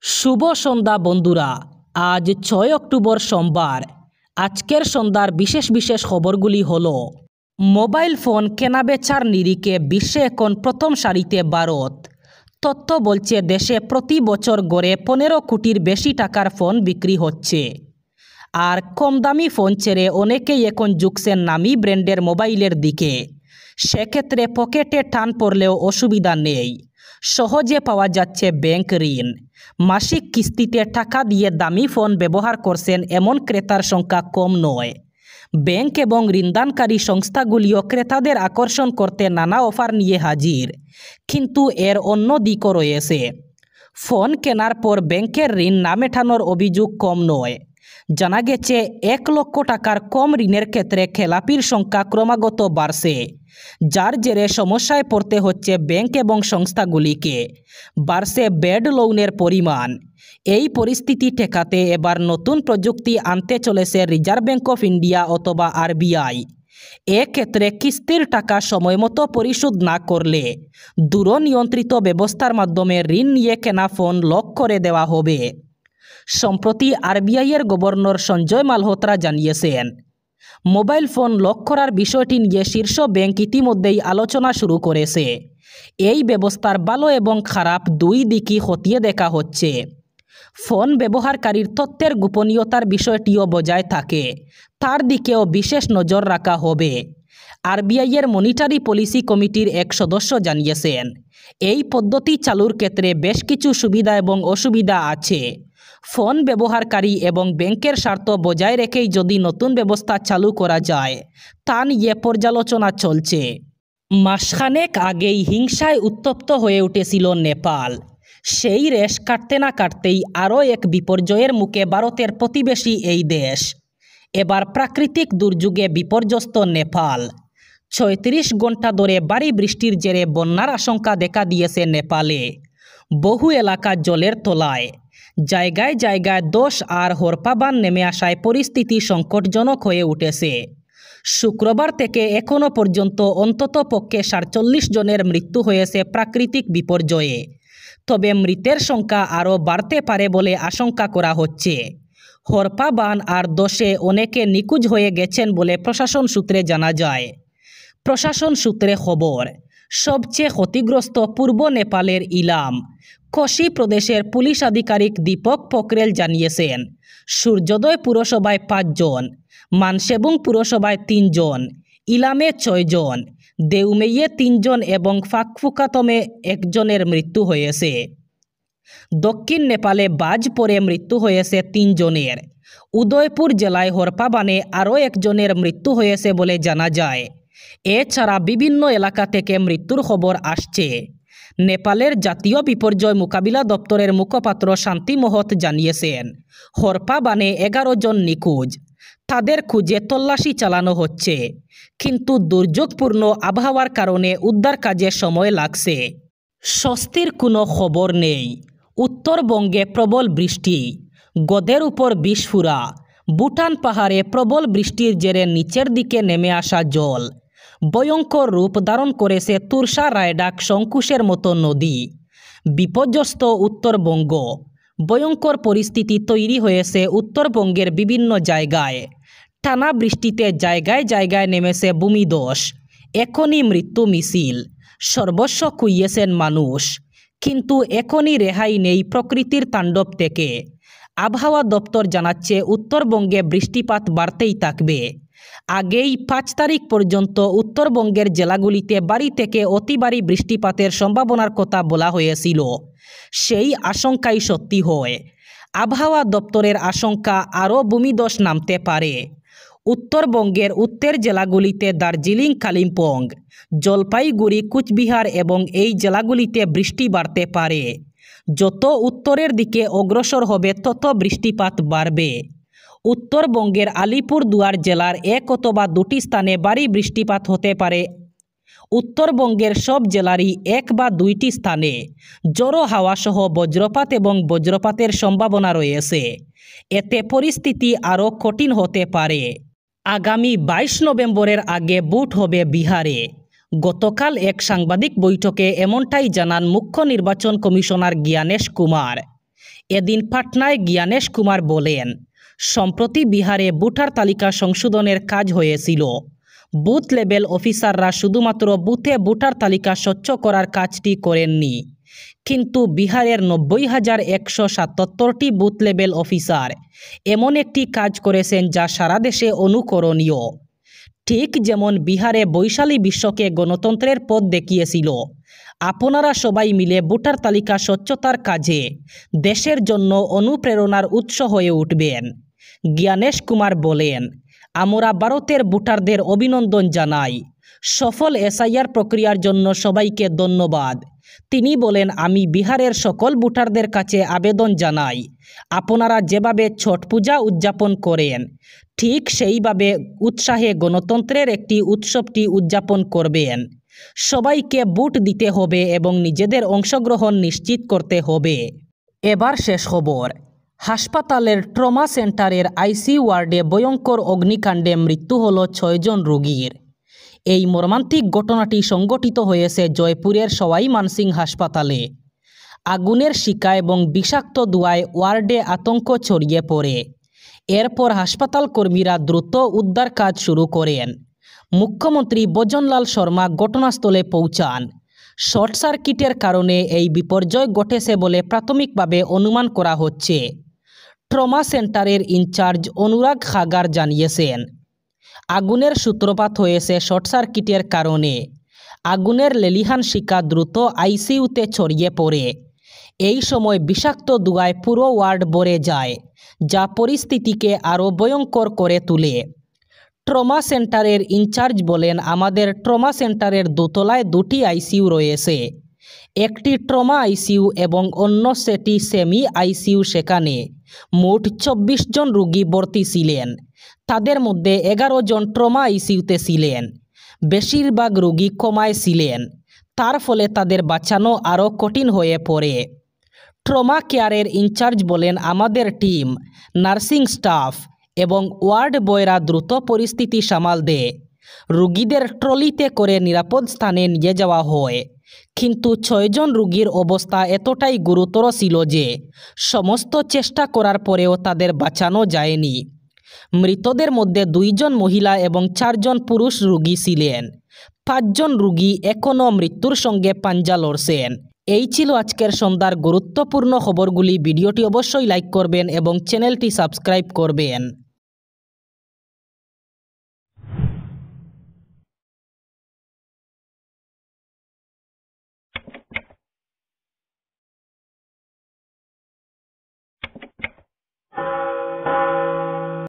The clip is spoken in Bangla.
শুভ সন্ধ্যা বন্ধুরা। আজ 6 অক্টোবর সোমবার। আজকের সন্ধ্যার বিশেষ বিশেষ খবরগুলি হলো: মোবাইল ফোন কেনাবেচার নিরিখে বিশ্বে এখন প্রথম সারিতে ভারত। তথ্য বলছে দেশে প্রতি বছর গড়ে 15 কোটির বেশি টাকার ফোন বিক্রি হচ্ছে। আর কম দামি ফোন ছেড়ে অনেকেই এখন ঝুঁকছেন নামি ব্র্যান্ডের মোবাইলের দিকে। সেক্ষেত্রে পকেটে টান পড়লেও অসুবিধা নেই, সহজে পাওয়া যাচ্ছে ব্যাংক ঋণ। মাসিক কিস্তিতে টাকা দিয়ে দামি ফোন ব্যবহার করছেন এমন ক্রেতার সংখ্যা কম নয়। ব্যাংক এবং ঋণদানকারী সংস্থাগুলিও ক্রেতাদের আকর্ষণ করতে নানা অফার নিয়ে হাজির। কিন্তু এর অন্য দিকও রয়েছে। ফোন কেনার পর ব্যাংকের ঋণ না মেটানোর অভিযোগ কম নয়। জানা গেছে 1 লক্ষ টাকার কম ঋণের ক্ষেত্রে খেলাপির সংখ্যা ক্রমাগত বাড়ছে, যার জেরে সমস্যায় পড়তে হচ্ছে ব্যাংক এবং সংস্থাগুলিকে। বাড়ছে ব্যাড লোনের পরিমাণ। এই পরিস্থিতি ঠেকাতে এবার নতুন প্রযুক্তি আনতে চলেছে রিজার্ভ ব্যাংক অফ ইন্ডিয়া অথবা আরবিআই। এক্ষেত্রে কিস্তির টাকা সময়মতো পরিশোধ না করলে দূরনিয়ন্ত্রিত ব্যবস্থার মাধ্যমে ঋণ নিয়ে কেনা ফোন লক করে দেওয়া হবে। সম্প্রতি আরবিআইয়ের গভর্নর সঞ্জয় মালহোত্রা জানিয়েছেন, মোবাইল ফোন লক করার বিষয়টি নিয়ে শীর্ষ ব্যাংক ইতিমধ্যেই আলোচনা শুরু করেছে। এই ব্যবস্থার ভালো এবং খারাপ দুই দিকই খতিয়ে দেখা হচ্ছে। ফোন ব্যবহারকারীর তথ্যের গোপনীয়তার বিষয়টিও বজায় থাকে, তার দিকেও বিশেষ নজর রাখা হবে। আরবিআইয়ের মনিটারি পলিসি কমিটির এক সদস্য জানিয়েছেন, এই পদ্ধতি চালুর ক্ষেত্রে বেশ কিছু সুবিধা এবং অসুবিধা আছে। ফোন ব্যবহারকারী এবং ব্যাংকের স্বার্থ বজায় রেখেই যদি নতুন ব্যবস্থা চালু করা যায়, তা নিয়ে পর্যালোচনা চলছে। মাসখানেক আগেই হিংসায় উত্তপ্ত হয়ে উঠেছিল নেপাল। সেই রেশ কাটতে না কাটতেই আরও এক বিপর্যয়ের মুখে ভারতের প্রতিবেশী এই দেশ। এবার প্রাকৃতিক দুর্যোগে বিপর্যস্ত নেপাল। 36 ঘন্টা ধরে ভারী বৃষ্টির জেরে বন্যার আশঙ্কা দেখা দিয়েছে নেপালে। বহু এলাকা জলের তলায়। জায়গায় জায়গায় ধস আর হরপাবান নেমে আসায় পরিস্থিতি সংকটজনক হয়ে উঠেছে। শুক্রবার থেকে এখনও পর্যন্ত অন্তত পক্ষে 47 জনের মৃত্যু হয়েছে প্রাকৃতিক বিপর্যয়ে। তবে মৃতের সংখ্যা আরও বাড়তে পারে বলে আশঙ্কা করা হচ্ছে। হরপাবান আর ধসে অনেকে নিখোঁজ হয়ে গেছেন বলে প্রশাসন সূত্রে জানা যায়। প্রশাসন সূত্রে খবর, সবচেয়ে ক্ষতিগ্রস্ত পূর্ব নেপালের ইলাম। কোশি প্রদেশের পুলিশ আধিকারিক দীপক পোখরেল জানিয়েছেন, সূর্যোদয় পুরসভায় 5 জন, মানসেবুং পুরসভায় 3 জন, ইলামে 6 জন, দেউমেইয়ে 3 জন এবং ফাকফুকাতমে 1 জনের মৃত্যু হয়েছে। দক্ষিণ নেপালে বাজ পড়ে মৃত্যু হয়েছে 3 জনের। উদয়পুর জেলায় হরপাবানে আরও 1 জনের মৃত্যু হয়েছে বলে জানা যায়। এছাড়া বিভিন্ন এলাকা থেকে মৃত্যুর খবর আসছে। নেপালের জাতীয় বিপর্যয় মোকাবিলা দপ্তরের মুখপাত্র শান্তি মহত জানিয়েছেন, হরপাবানে 11 জন নিখোঁজ। তাদের খুঁজে তল্লাশি চালানো হচ্ছে, কিন্তু দুর্যোগপূর্ণ আবহাওয়ার কারণে উদ্ধার কাজে সময় লাগছে। স্বস্তির কোনো খবর নেই। উত্তরবঙ্গে প্রবল বৃষ্টি, গদের উপর বিস্ফোরা। ভুটান পাহাড়ে প্রবল বৃষ্টির জেরে নিচের দিকে নেমে আসা জল ভয়ঙ্কর রূপ ধারণ করেছে তুরসা রায়ডাক শঙ্কুশের মতো নদী। বিপর্যস্ত উত্তরবঙ্গ। ভয়ঙ্কর পরিস্থিতি তৈরি হয়েছে উত্তরবঙ্গের বিভিন্ন জায়গায়। টানা বৃষ্টিতে জায়গায় জায়গায় নেমেছে ভূমিধস। এখনই মৃত্যু মিছিল। সর্বস্ব খুইয়েছেন মানুষ। কিন্তু এখনই রেহাই নেই প্রকৃতির তাণ্ডব থেকে। আবহাওয়া দপ্তর জানাচ্ছে, উত্তরবঙ্গে বৃষ্টিপাত বাড়তেই থাকবে। আগেই 5 তারিখ পর্যন্ত উত্তরবঙ্গের জেলাগুলিতে ভারী থেকে অতি ভারী বৃষ্টিপাতের সম্ভাবনার কথা বলা হয়েছিল। সেই আশঙ্কাই সত্যি হয়। আবহাওয়া দপ্তরের আশঙ্কা, আরও ভূমিধস নামতে পারে। উত্তরবঙ্গের উত্তরের জেলাগুলিতে দার্জিলিং, কালিম্পং, জলপাইগুড়ি, কুচবিহার এবং এই জেলাগুলিতে বৃষ্টি বাড়তে পারে। যত উত্তরের দিকে অগ্রসর হবে তত বৃষ্টিপাত বাড়বে। উত্তরবঙ্গের আলিপুরদুয়ার জেলার 1 অথবা 2টি স্থানে ভারী বৃষ্টিপাত হতে পারে। উত্তরবঙ্গের সব জেলারই 1 বা 2টি স্থানে ঝোড়ো হাওয়াসহ বজ্রপাত এবং বজ্রপাতের সম্ভাবনা রয়েছে। এতে পরিস্থিতি আরও কঠিন হতে পারে। আগামী 22 নভেম্বরের আগে ভোট হবে বিহারে। গতকাল এক সাংবাদিক বৈঠকে এমনটাই জানান মুখ্য নির্বাচন কমিশনার জ্ঞানেশ কুমার। এদিন পাটনায় জ্ঞানেশ কুমার বলেন, সম্প্রতি বিহারে ভোটার তালিকা সংশোধনের কাজ হয়েছিল। বুথ লেভেল অফিসাররা শুধুমাত্র বুথে ভোটার তালিকা স্বচ্ছ করার কাজটি করেননি, কিন্তু বিহারের 90,177টি বুথ লেভেল অফিসার এমন একটি কাজ করেছেন যা সারা দেশে অনুকরণীয়। ঠিক যেমন বিহারে বৈশালী বিশ্বকে গণতন্ত্রের পথ দেখিয়েছিল, আপনারা সবাই মিলে ভোটার তালিকা স্বচ্ছতার কাজে দেশের জন্য অনুপ্রেরণার উৎস হয়ে উঠবেন। জ্ঞানেশ কুমার বলেন, আমরা ভারতের ভোটারদের অভিনন্দন জানাই। সফল এসআইআর প্রক্রিয়ার জন্য সবাইকে ধন্যবাদ। তিনি বলেন, আমি বিহারের সকল ভোটারদের কাছে আবেদন জানাই, আপনারা যেভাবে ছট পূজা উদযাপন করেন ঠিক সেইভাবে উৎসাহে গণতন্ত্রের একটি উৎসবটি উদযাপন করবেন। সবাইকে ভোট দিতে হবে এবং নিজেদের অংশগ্রহণ নিশ্চিত করতে হবে। এবার শেষ খবর। হাসপাতালের ট্রমা সেন্টারের আইসিইউ ওয়ার্ডে ভয়ঙ্কর অগ্নিকাণ্ডে মৃত্যু হল 6 জন রোগীর। এই মর্মান্তিক ঘটনাটি সংঘটিত হয়েছে জয়পুরের সওয়াই মানসিং হাসপাতালে। আগুনের শিকা এবং বিষাক্ত ধোঁয়ায় ওয়ার্ডে আতঙ্ক ছড়িয়ে পড়ে। এরপর হাসপাতাল কর্মীরা দ্রুত উদ্ধার কাজ শুরু করেন। মুখ্যমন্ত্রী ভজনলাল শর্মা ঘটনাস্থলে পৌঁছান। শর্ট সার্কিটের কারণে এই বিপর্যয় ঘটেছে বলে প্রাথমিকভাবে অনুমান করা হচ্ছে। ট্রমা সেন্টারের ইনচার্জ অনুরাগ খাগার জানিয়েছেন, আগুনের সূত্রপাত হয়েছে শর্ট সার্কিটের কারণে। আগুনের লেলিহান শিকা দ্রুত আইসিইউতে ছড়িয়ে পড়ে। এই সময় বিষাক্ত ধোঁয়ায় পুরো ওয়ার্ড ভরে যায়, যা পরিস্থিতিকে আরও ভয়ঙ্কর করে তোলে। ট্রমা সেন্টারের ইনচার্জ বলেন, আমাদের ট্রমা সেন্টারের দোতলায় 2টি আইসিইউ রয়েছে। একটি ট্রমা আইসিইউ এবং অন্য সেটি সেমি আইসিইউ। সেখানে মোট 24 জন রোগী ভর্তি ছিলেন। তাদের মধ্যে 11 জন ট্রমা আইসিইউতে ছিলেন। বেশিরভাগ রোগী কোমায় ছিলেন, তার ফলে তাদের বাঁচানো আরও কঠিন হয়ে পড়ে। ট্রমা কেয়ারের ইনচার্জ বলেন, আমাদের টিম, নার্সিং স্টাফ এবং ওয়ার্ড বয়রা দ্রুত পরিস্থিতি সামাল দেয়। রোগীদের ট্রলিতে করে নিরাপদ স্থানে নিয়ে যাওয়া হয়, কিন্তু 6 জন রোগীর অবস্থা এতটাই গুরুতর ছিল যে সমস্ত চেষ্টা করার পরেও তাদের বাঁচানো যায়নি। মৃতদের মধ্যে 2 জন মহিলা এবং 4 জন পুরুষ রোগী ছিলেন। 5 জন রোগী এখনও মৃত্যুর সঙ্গে পাঞ্জা লড়ছেন। এই ছিল আজকের সন্ধ্যার গুরুত্বপূর্ণ খবরগুলি। ভিডিওটি অবশ্যই লাইক করবেন এবং চ্যানেলটি সাবস্ক্রাইব করবেন।